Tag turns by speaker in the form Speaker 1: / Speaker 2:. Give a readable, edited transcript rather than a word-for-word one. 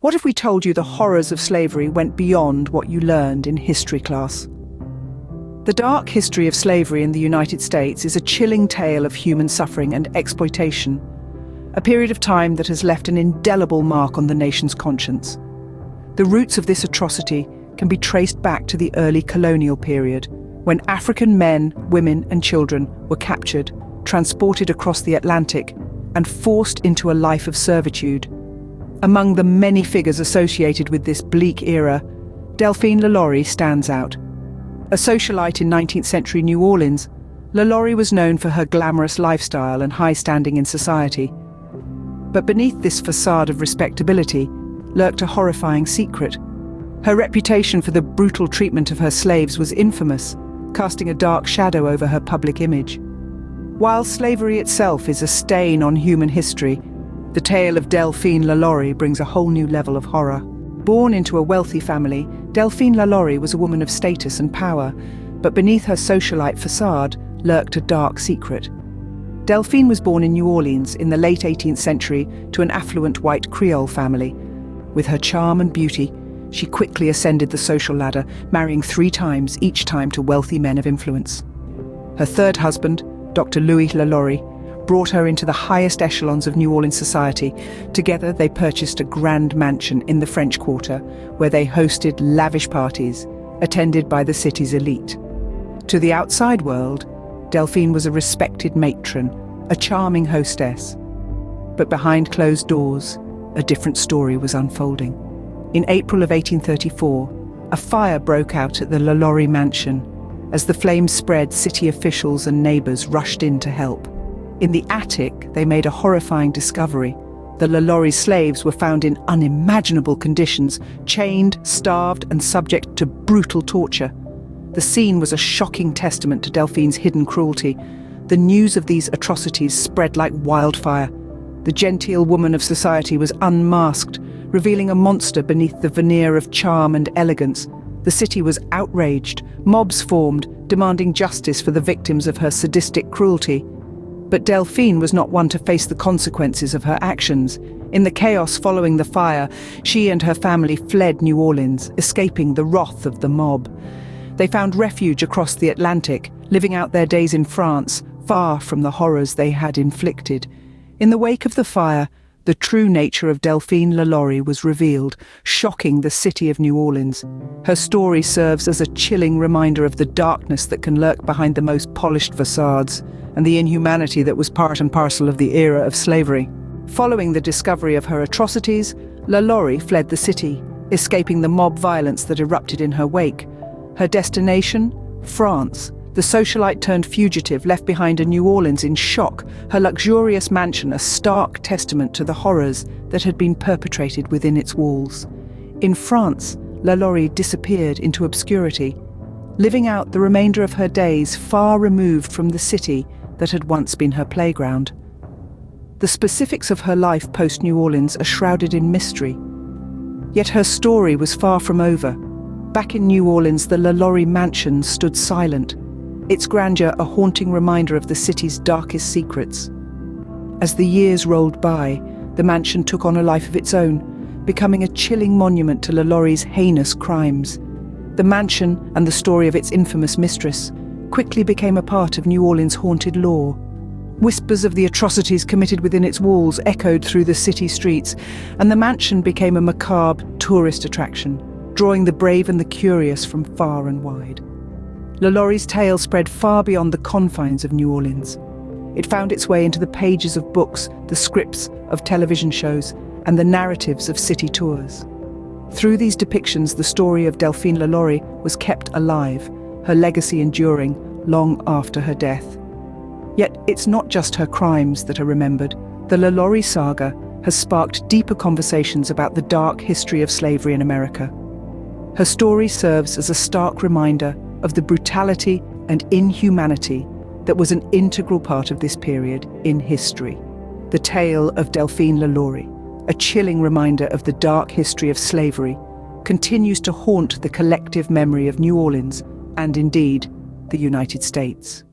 Speaker 1: What if we told you the horrors of slavery went beyond what you learned in history class? The dark history of slavery in the United States is a chilling tale of human suffering and exploitation, a period of time that has left an indelible mark on the nation's conscience. The roots of this atrocity can be traced back to the early colonial period, when African men, women, and children were captured, transported across the Atlantic, and forced into a life of servitude. Among the many figures associated with this bleak era, Delphine LaLaurie stands out. A socialite in 19th century New Orleans, LaLaurie was known for her glamorous lifestyle and high standing in society. But beneath this facade of respectability lurked a horrifying secret. Her reputation for the brutal treatment of her slaves was infamous, casting a dark shadow over her public image. While slavery itself is a stain on human history, the tale of Delphine LaLaurie brings a whole new level of horror. Born into a wealthy family, Delphine LaLaurie was a woman of status and power, but beneath her socialite facade lurked a dark secret. Delphine was born in New Orleans in the late 18th century to an affluent white Creole family. With her charm and beauty, she quickly ascended the social ladder, marrying 3 times, each time to wealthy men of influence. Her third husband, Dr. Louis LaLaurie, brought her into the highest echelons of New Orleans society. Together they purchased a grand mansion in the French Quarter, where they hosted lavish parties, attended by the city's elite. To the outside world, Delphine was a respected matron, a charming hostess. But behind closed doors, a different story was unfolding. In April of 1834, a fire broke out at the LaLaurie mansion. As the flames spread, city officials and neighbors rushed in to help. In the attic, they made a horrifying discovery. The LaLaurie slaves were found in unimaginable conditions, chained, starved, and subject to brutal torture. The scene was a shocking testament to Delphine's hidden cruelty. The news of these atrocities spread like wildfire. The genteel woman of society was unmasked, revealing a monster beneath the veneer of charm and elegance. The city was outraged. Mobs formed, demanding justice for the victims of her sadistic cruelty. But Delphine was not one to face the consequences of her actions. In the chaos following the fire, she and her family fled New Orleans, escaping the wrath of the mob. They found refuge across the Atlantic, living out their days in France, far from the horrors they had inflicted. In the wake of the fire, the true nature of Delphine LaLaurie was revealed, shocking the city of New Orleans. Her story serves as a chilling reminder of the darkness that can lurk behind the most polished facades, and the inhumanity that was part and parcel of the era of slavery. Following the discovery of her atrocities, LaLaurie fled the city, escaping the mob violence that erupted in her wake. Her destination? France. The socialite turned fugitive left behind in New Orleans in shock, her luxurious mansion a stark testament to the horrors that had been perpetrated within its walls. In France, LaLaurie disappeared into obscurity, living out the remainder of her days far removed from the city that had once been her playground. The specifics of her life post-New Orleans are shrouded in mystery. Yet her story was far from over. Back in New Orleans, the LaLaurie mansion stood silent, its grandeur a haunting reminder of the city's darkest secrets. As the years rolled by, the mansion took on a life of its own, becoming a chilling monument to LaLaurie's heinous crimes. The mansion and the story of its infamous mistress quickly became a part of New Orleans' haunted lore. Whispers of the atrocities committed within its walls echoed through the city streets, and the mansion became a macabre tourist attraction, drawing the brave and the curious from far and wide. LaLaurie's tale spread far beyond the confines of New Orleans. It found its way into the pages of books, the scripts of television shows, and the narratives of city tours. Through these depictions, the story of Delphine LaLaurie was kept alive, her legacy enduring long after her death. Yet it's not just her crimes that are remembered. The LaLaurie saga has sparked deeper conversations about the dark history of slavery in America. Her story serves as a stark reminder of the brutality and inhumanity that was an integral part of this period in history. The tale of Delphine LaLaurie, a chilling reminder of the dark history of slavery, continues to haunt the collective memory of New Orleans and indeed the United States.